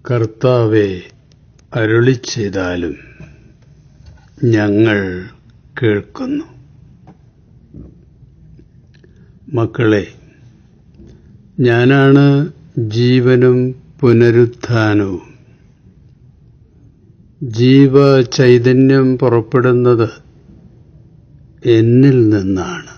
കർത്താവേ, അരുളിച്ചെയ്താലും ഞങ്ങൾ കേൾക്കുന്നു. മക്കളെ, ഞാനാണ് ജീവനും പുനരുത്ഥാനവും. ജീവചൈതന്യം പുറപ്പെടുന്നത് എന്നിൽ നിന്നാണ്.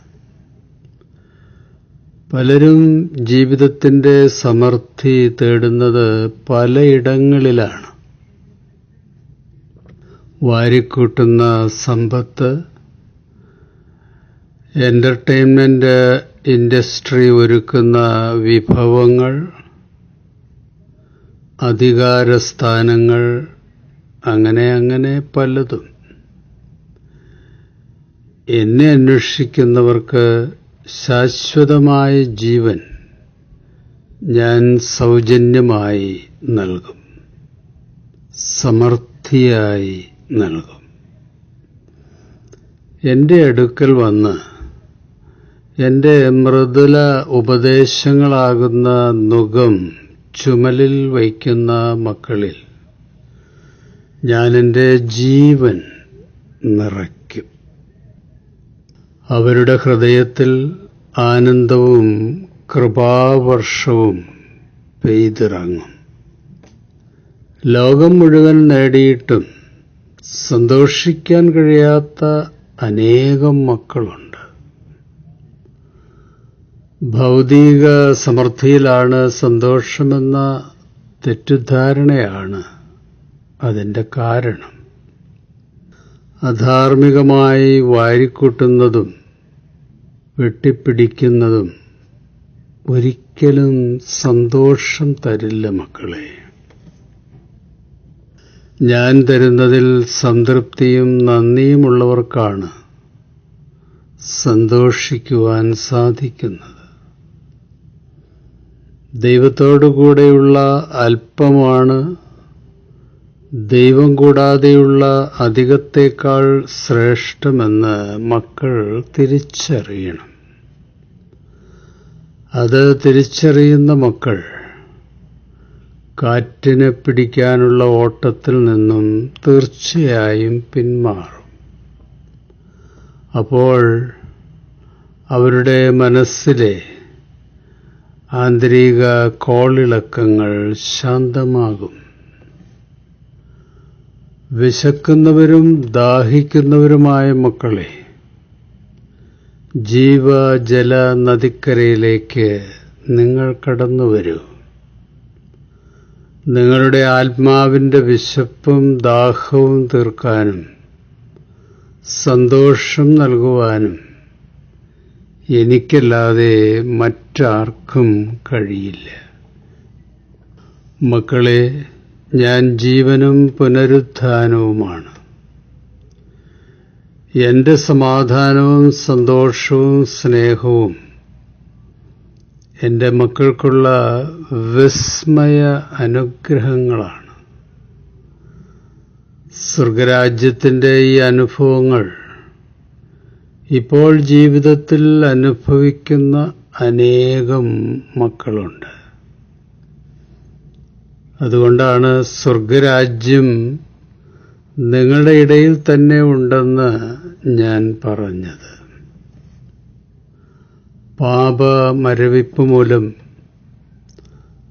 പലരും ജീവിതത്തിൻ്റെ സമൃദ്ധി തേടുന്നത് പലയിടങ്ങളിലാണ്. വാരിക്കൂട്ടുന്ന സമ്പത്ത്, എൻ്റർടൈൻമെൻ്റ് ഇൻഡസ്ട്രി ഒരുക്കുന്ന വിഭവങ്ങൾ, അധികാരസ്ഥാനങ്ങൾ, അങ്ങനെ പലതും. എന്നെ അന്വേഷിക്കുന്നവർക്ക് ശാശ്വതമായ ജീവൻ ഞാൻ സൗജന്യമായി നൽകും, സമൃദ്ധിയായി നൽകും. എൻ്റെ അടുക്കൽ വന്ന് എൻ്റെ മൃദുല ഉപദേശങ്ങളാകുന്ന നുകം ചുമലിൽ വയ്ക്കുന്ന മക്കളിൽ ഞാൻ എൻ്റെ ജീവൻ നിറയ്ക്കും. അവരുടെ ഹൃദയത്തിൽ ആനന്ദവും കൃപാവർഷവും പെയ്തിറങ്ങും. ലോകം മുഴുവൻ നേടിയിട്ടും സന്തോഷിക്കാൻ കഴിയാത്ത അനേകം മക്കളുണ്ട്. ഭൗതിക സമൃദ്ധിയിലാണ് സന്തോഷമെന്ന തെറ്റിദ്ധാരണയാണ് അതിൻ്റെ കാരണം. അധാർമികമായി വാരിക്കൂട്ടുന്നതും വെട്ടിപ്പിടിക്കുന്നതും ഒരിക്കലും സന്തോഷം തരില്ല മക്കളെ. ഞാൻ തരുന്നതിൽ സംതൃപ്തിയും നന്ദിയുമുള്ളവർക്കാണ് സന്തോഷിക്കുവാൻ സാധിക്കുന്നത്. ദൈവത്തോടുകൂടെയുള്ള അല്പമാണ് ദൈവം കൂടാതെയുള്ള അധികത്തേക്കാൾ ശ്രേഷ്ഠമെന്ന് മക്കൾ തിരിച്ചറിയണം. അത് തിരിച്ചറിയുന്ന മക്കൾ കാറ്റിനെ പിടിക്കാനുള്ള ഓട്ടത്തിൽ നിന്നും തീർച്ചയായും പിന്മാറും. അപ്പോൾ അവരുടെ മനസ്സിലെ ആന്തരിക കോളിളക്കങ്ങൾ ശാന്തമാകും. വിശക്കുന്നവരും ദാഹിക്കുന്നവരുമായ മക്കളെ, ജീവജല നദിക്കരയിലേക്ക് നിങ്ങൾ കടന്നുവരൂ. നിങ്ങളുടെ ആത്മാവിൻ്റെ വിശപ്പും ദാഹവും തീർക്കാനും സന്തോഷം നൽകുവാനും എനിക്കല്ലാതെ മറ്റാർക്കും കഴിയില്ല. മക്കളെ, ഞാൻ ജീവനും പുനരുത്ഥാനവുമാണ്. എൻ്റെ സമാധാനവും സന്തോഷവും സ്നേഹവും എൻ്റെ മക്കൾക്കുള്ള വിസ്മയ അനുഗ്രഹങ്ങളാണ്. സ്വർഗരാജ്യത്തിൻ്റെ ഈ അനുഭവങ്ങൾ ഇപ്പോൾ ജീവിതത്തിൽ അനുഭവിക്കുന്ന അനേകം മക്കളുണ്ട്. അതുകൊണ്ടാണ് സ്വർഗരാജ്യം നിങ്ങളുടെ ഇടയിൽ തന്നെ ഉണ്ടെന്ന് ഞാൻ പറഞ്ഞത്. പാപമരവിപ്പ് മൂലം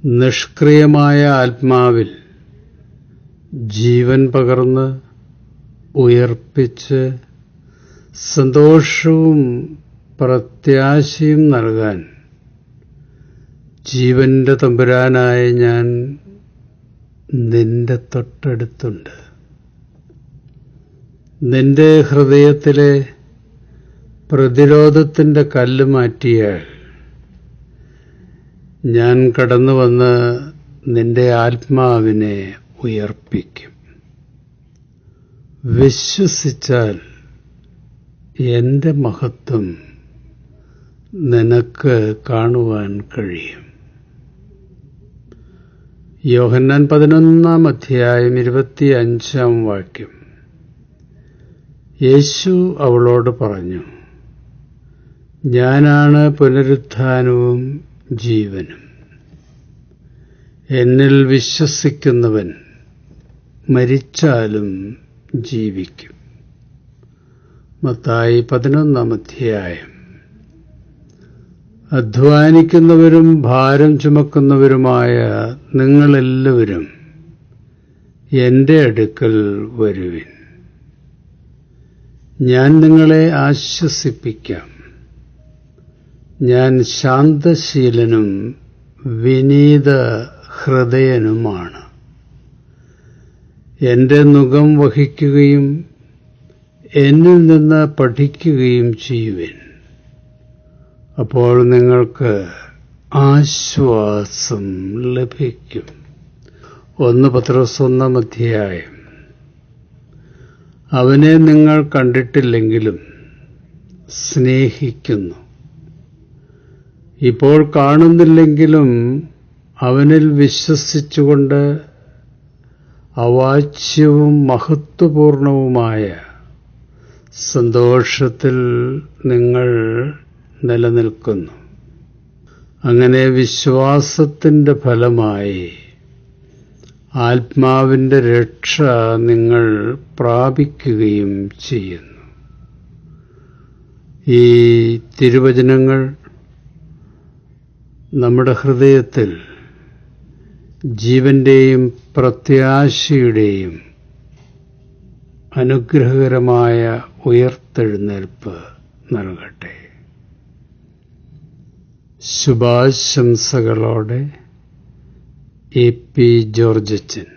നിഷ്ക്രിയമായ ആത്മാവിൽ ജീവൻ പകർന്ന് ഉയർപ്പിച്ച് സന്തോഷവും പ്രത്യാശയും നൽകാൻ ജീവന്റെ തമ്പുരാനായ ഞാൻ നിന്റെ തൊട്ടടുത്തുണ്ട്. നിന്റെ ഹൃദയത്തിലെ പ്രതിരോധത്തിൻ്റെ കല്ല് മാറ്റിയാൽ ഞാൻ കടന്നു വന്ന് നിന്റെ ആത്മാവിനെ ഉയർപ്പിക്കും. വിശ്വസിച്ചാൽ എൻ്റെ മഹത്വം നിനക്ക് കാണുവാൻ കഴിയും. യോഹന്നാൻ 11:25 യേശു അവളോട് പറഞ്ഞു, ഞാനാണ് പുനരുത്ഥാനവും ജീവനും. എന്നിൽ വിശ്വസിക്കുന്നവൻ മരിച്ചാലും ജീവിക്കും. മത്തായി 11-ാം അധ്യായം. അധ്വാനിക്കുന്നവരും ഭാരം ചുമക്കുന്നവരുമായ നിങ്ങളെല്ലാവരും എൻ്റെ അടുക്കൽ വരുവിൻ. ഞാൻ നിങ്ങളെ ആശ്വസിപ്പിക്കാം. ഞാൻ ശാന്തശീലനും വിനീത ഹൃദയനുമാണ്. എൻ്റെ നുകം വഹിക്കുകയും എന്നിൽ നിന്ന് പഠിക്കുകയും ചെയ്യുവിൻ. അപ്പോൾ നിങ്ങൾക്ക് ആശ്വാസം ലഭിക്കും. 1 പത്രോസ് 1-ാം അധ്യായം. അവനെ നിങ്ങൾ കണ്ടിട്ടില്ലെങ്കിലും സ്നേഹിക്കുന്നു. ഇപ്പോൾ കാണുന്നില്ലെങ്കിലും അവനിൽ വിശ്വസിച്ചുകൊണ്ട് അവാച്യവും മഹത്വപൂർണവുമായ സന്തോഷത്തിൽ നിങ്ങൾ നിലനിൽക്കുന്നു. അങ്ങനെ വിശ്വാസത്തിൻ്റെ ഫലമായി ആത്മാവിൻ്റെ രക്ഷ നിങ്ങൾ പ്രാപിക്കുകയും ചെയ്യുന്നു. ഈ തിരുവചനങ്ങൾ നമ്മുടെ ഹൃദയത്തിൽ ജീവന്റെയും പ്രത്യാശയുടെയും അനുഗ്രഹകരമായ ഉയർത്തെഴുന്നേൽപ്പ് നൽകട്ടെ. ശുഭാശംസകളോടെ എ പി ജോർജച്ചൻ.